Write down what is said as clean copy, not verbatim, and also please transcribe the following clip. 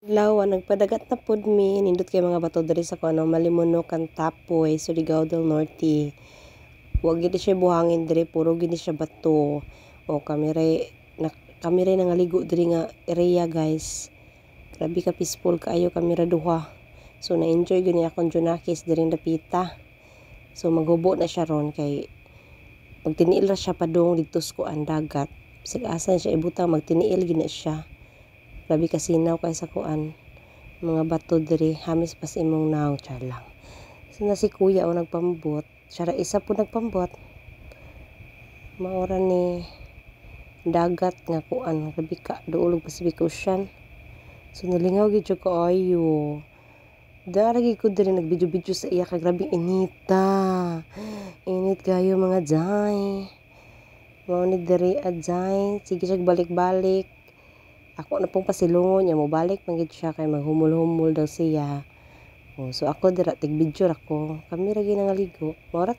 Lawa nagpadagat na pud mi nindot kay mga bato diri sa kuno Malimunok kan Tapoy, Surigao del Norte. Wa gid siya buhangin diri, puro gid siya bato. O kami ray nangaligo diri nga area guys. Grabe ka peaceful kaayo kami ra duha. So na-enjoy gid ni akong Junakis diri dapita. So maghubo na siya ron kay magtiniil ra siya padung didto sa kuan dagat. Bisag asa siya ibutang magtiniil gid na siya. Grabe ka sinaw kay sa kuan. Mga bato diri, hamis pas imong naw, char lang. So na si kuya o nagpambot. Siya ra isa po nagpambot. Maura ni dagat nga kuan, grabe ka duolog Pacific Ocean. So nalingaw gid jud kaayo. Daragi ko diri nagbidyo-bidyo sa iya kay grabe inita. Init kayo mga day. Mao ni diri adzay, sige siya balik-balik. Ako na pong pasilungon niya mo balik manggid siya kay maghumul-humul daw siya. Oh, so ako dira tig-video ako. Kami ra ginangaligo. Mao ra